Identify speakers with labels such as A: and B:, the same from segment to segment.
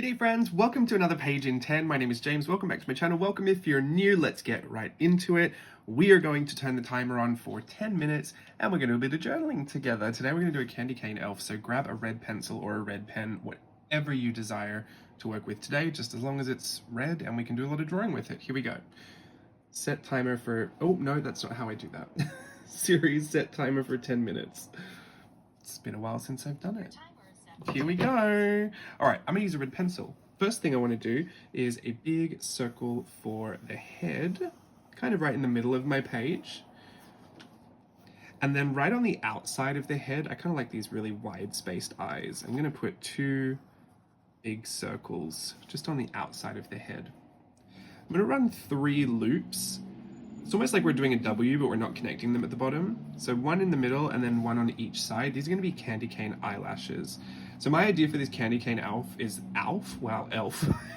A: G'day friends, welcome to another Page in 10. My name is James, welcome back to my channel. Welcome if you're new, let's get right into it. We are going to turn the timer on for 10 minutes and we're going to do a bit of journaling together. Today we're going to do a candy cane elf, so grab a red pencil or a red pen, whatever you desire to work with today, just as long as it's red and we can do a lot of drawing with it. Here we go. Set timer for, oh no, that's not how I do that. Series set timer for 10 minutes. It's been a while since I've done it. Here we go. All right, I'm gonna use a red pencil. First thing I want to do is a big circle for the head, kind of right in the middle of my page. And then right on the outside of the head, I kind of like these really wide spaced eyes. I'm gonna put two big circles just on the outside of the head. I'm gonna run 3 loops. It's almost like we're doing a W, but we're not connecting them at the bottom. So one in the middle and then one on each side. These are gonna be candy cane eyelashes. So my idea for this candy cane elf is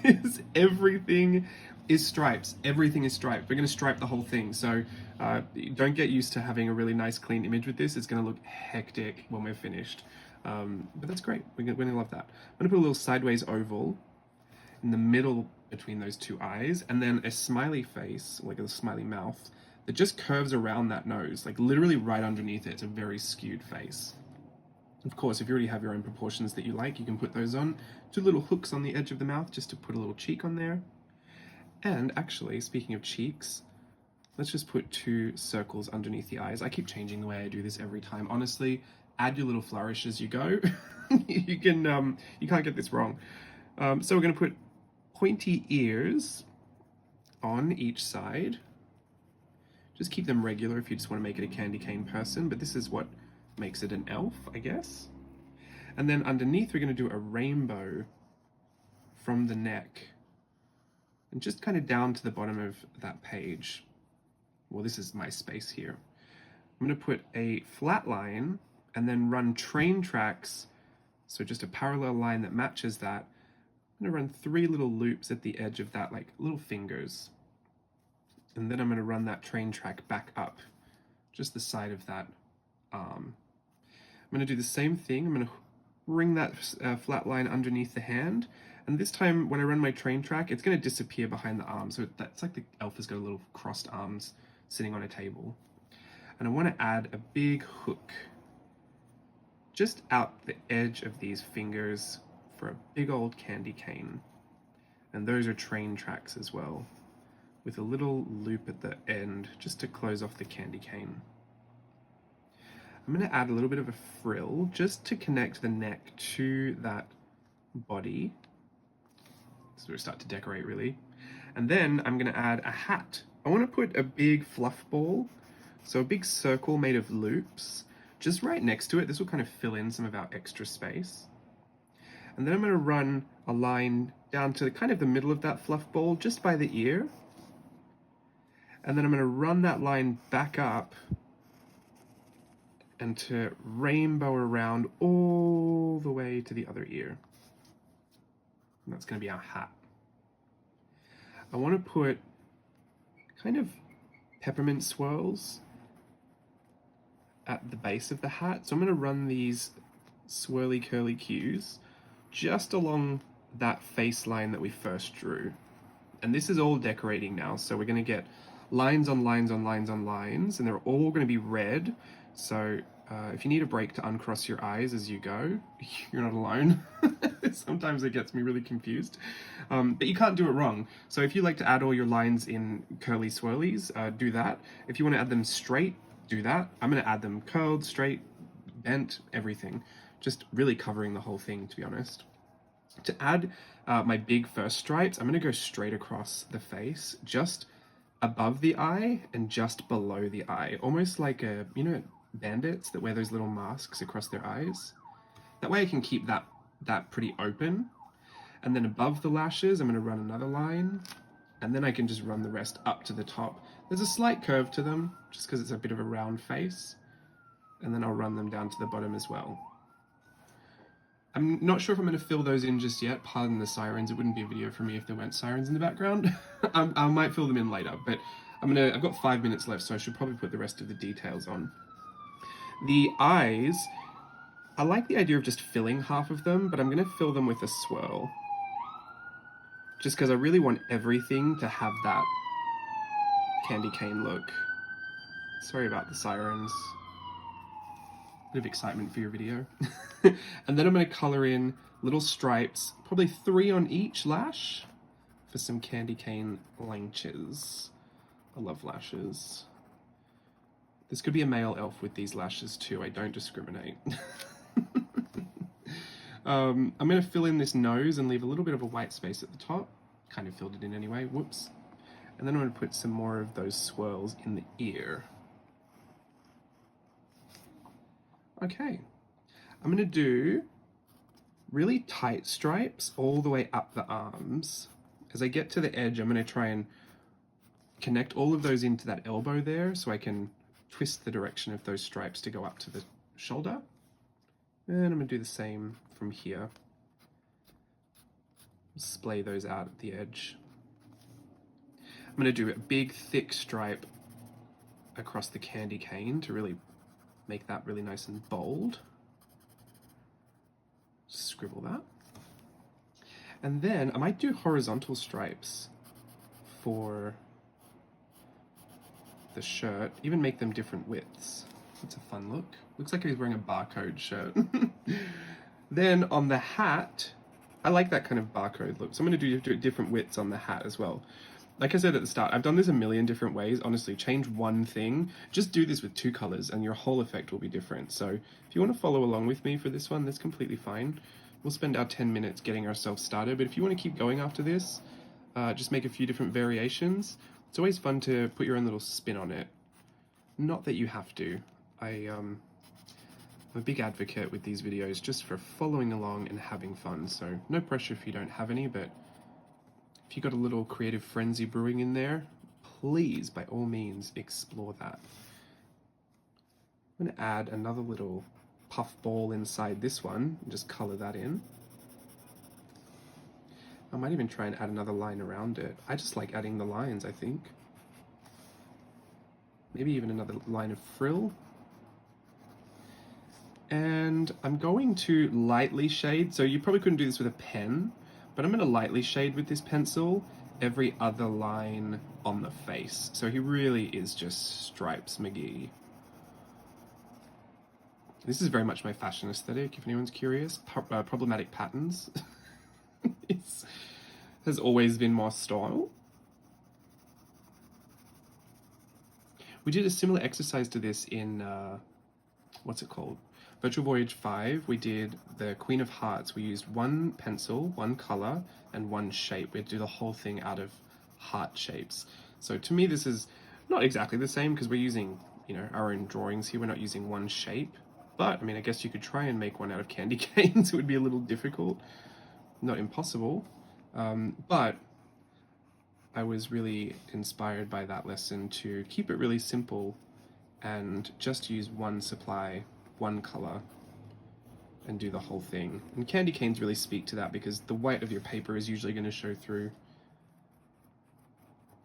A: is everything is stripes. Everything is striped. We're gonna stripe the whole thing. So don't get used to having a really nice clean image with this. It's gonna look hectic when we're finished. But that's great, we're gonna love that. I'm gonna put a little sideways oval in the middle between those two eyes, and then a smiley face, like a smiley mouth, that just curves around that nose, like literally right underneath it. It's a very skewed face. Of course, if you already have your own proportions that you like, you can put those on. 2 little hooks on the edge of the mouth just to put a little cheek on there. And actually, speaking of cheeks, let's just put 2 circles underneath the eyes. I keep changing the way I do this every time. Honestly, add your little flourish as you go. You can't get this wrong. So we're gonna put pointy ears on each side. Just keep them regular if you just want to make it a candy cane person, but this is what makes it an elf, I guess. And then underneath we're going to do a rainbow from the neck and just kind of down to the bottom of that page. Well, this is my space here. I'm going to put a flat line and then run train tracks, so just a parallel line that matches that. I'm going to run 3 little loops at the edge of that, like little fingers. And then I'm going to run that train track back up, just the side of that arm. I'm going to do the same thing. I'm going to bring that flat line underneath the hand. And this time, when I run my train track, it's going to disappear behind the arm. So that's like the elf has got a little crossed arms sitting on a table. And I want to add a big hook just out the edge of these fingers for a big old candy cane. And those are train tracks as well, with a little loop at the end just to close off the candy cane. I'm going to add a little bit of a frill just to connect the neck to that body. So we start to decorate really. And then I'm going to add a hat. I want to put a big fluff ball, so a big circle made of loops, just right next to it. This will kind of fill in some of our extra space. And then I'm going to run a line down to kind of the middle of that fluff ball, just by the ear. And then I'm going to run that line back up and to rainbow around all the way to the other ear. And that's going to be our hat. I want to put kind of peppermint swirls at the base of the hat. So I'm going to run these swirly curly cues just along that face line that we first drew. And this is all decorating now, so we're going to get lines on lines on lines on lines, and they're all going to be red. So if you need a break to uncross your eyes as you go, you're not alone. Sometimes it gets me really confused, but you can't do it wrong. So if you like to add all your lines in curly swirlies, do that. If you want to add them straight, do that. I'm going to add them curled, straight, bent, everything. Just really covering the whole thing, to be honest. To add my big first stripes, I'm going to go straight across the face, just above the eye and just below the eye, almost like bandits that wear those little masks across their eyes. That way I can keep that pretty open. And then above the lashes, I'm going to run another line, and then I can just run the rest up to the top. There's a slight curve to them, just because it's a bit of a round face. And then I'll run them down to the bottom as well. I'm not sure if I'm going to fill those in just yet. Pardon the sirens. It wouldn't be a video for me if there weren't sirens in the background. I might fill them in later, but I've got 5 minutes left, so I should probably put the rest of the details on. The eyes, I like the idea of just filling half of them, but I'm going to fill them with a swirl. just because I really want everything to have that candy cane look. Sorry about the sirens. Bit of excitement for your video. And then I'm going to color in little stripes, probably 3 on each lash, for some candy cane lashes. I love lashes. This could be a male elf with these lashes too. I don't discriminate. I'm going to fill in this nose and leave a little bit of a white space at the top. Kind of filled it in anyway. Whoops. And then I'm going to put some more of those swirls in the ear. Okay. I'm going to do really tight stripes all the way up the arms. As I get to the edge, I'm going to try and connect all of those into that elbow there so I can twist the direction of those stripes to go up to the shoulder. And I'm going to do the same from here. Splay those out at the edge. I'm going to do a big thick stripe across the candy cane to really make that really nice and bold. Scribble that. And then I might do horizontal stripes for the shirt, even make them different widths. That's a fun look. Looks like he's wearing a barcode shirt. Then on the hat, I like that kind of barcode look. So I'm going to do different widths on the hat as well. Like I said at the start, I've done this a million different ways. Honestly, change one thing. Just do this with 2 colors and your whole effect will be different. So if you want to follow along with me for this one, that's completely fine. We'll spend our 10 minutes getting ourselves started. But if you want to keep going after this, just make a few different variations. It's always fun to put your own little spin on it. Not that you have to. I'm a big advocate with these videos just for following along and having fun. So no pressure if you don't have any, but if you got a little creative frenzy brewing in there, please, by all means, explore that. I'm going to add another little puff ball inside this one and just color that in. I might even try and add another line around it. I just like adding the lines, I think. Maybe even another line of frill. And I'm going to lightly shade, so you probably couldn't do this with a pen, but I'm going to lightly shade with this pencil every other line on the face. So he really is just Stripes McGee. This is very much my fashion aesthetic, if anyone's curious. Problematic patterns. It has always been my style. We did a similar exercise to this in, what's it called? Virtual Voyage 5, we did the Queen of Hearts. We used 1 pencil, 1 color, and 1 shape. We had to do the whole thing out of heart shapes. So to me, this is not exactly the same because we're using, our own drawings here. We're not using 1 shape. But, I mean, I guess you could try and make one out of candy canes. It would be a little difficult. Not impossible. But I was really inspired by that lesson to keep it really simple and just use 1 supply, 1 color, and do the whole thing. And candy canes really speak to that because the white of your paper is usually going to show through.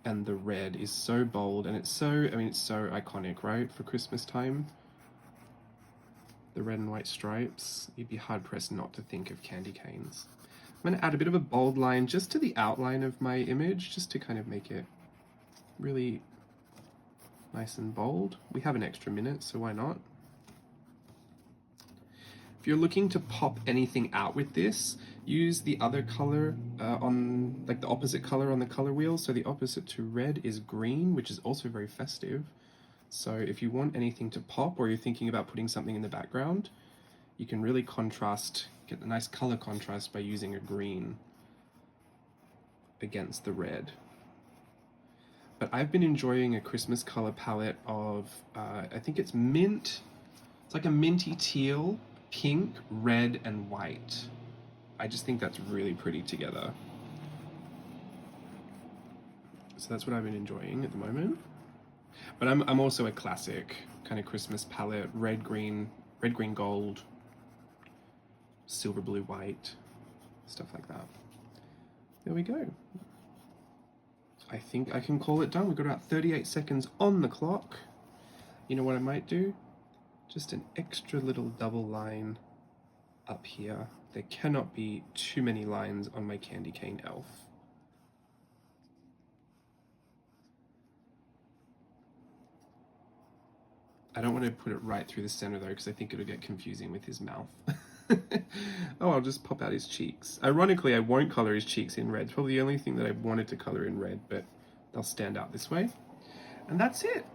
A: And the red is so bold and it's so iconic, right? For Christmas time. The red and white stripes, you'd be hard pressed not to think of candy canes. I'm going to add a bit of a bold line just to the outline of my image, just to kind of make it really nice and bold. We have an extra minute, so why not? If you're looking to pop anything out with this, use the other color on, like the opposite color on the color wheel. So the opposite to red is green, which is also very festive. So if you want anything to pop or you're thinking about putting something in the background, you can really contrast, get a nice color contrast by using a green against the red. But I've been enjoying a Christmas color palette of, I think it's mint. It's like a minty teal, pink, red, and white. I just think that's really pretty together. So that's what I've been enjoying at the moment. But I'm also a classic kind of Christmas palette, red, green, gold, silver, blue, white, stuff like that. There we go. I think I can call it done. We've got about 38 seconds on the clock. You know what I might do? Just an extra little double line up here. There cannot be too many lines on my candy cane elf. I don't want to put it right through the center though, because I think it'll get confusing with his mouth. Oh, I'll just pop out his cheeks. Ironically, I won't color his cheeks in red. It's probably the only thing that I wanted to color in red, but they'll stand out this way. And that's it.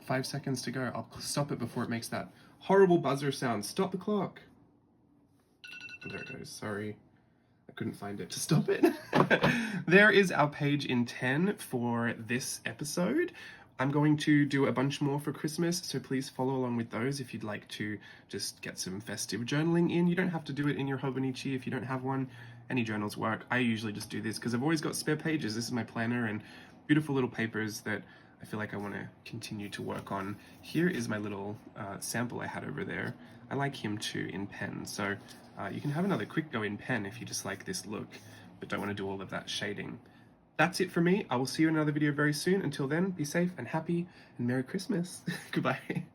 A: 5 seconds to go. I'll stop it before it makes that horrible buzzer sound. Stop the clock. Oh, there it goes. Sorry. I couldn't find it to stop it. There is our page in 10 for this episode. I'm going to do a bunch more for Christmas, so please follow along with those if you'd like to just get some festive journaling in. You don't have to do it in your Hobonichi if you don't have one. Any journals work. I usually just do this because I've always got spare pages. This is my planner and beautiful little papers that I feel like I want to continue to work on. Here is my little sample I had over there. I like him too in pen, so you can have another quick go in pen if you just like this look, but don't want to do all of that shading. That's it for me. I will see you in another video very soon. Until then, be safe and happy and Merry Christmas. Goodbye.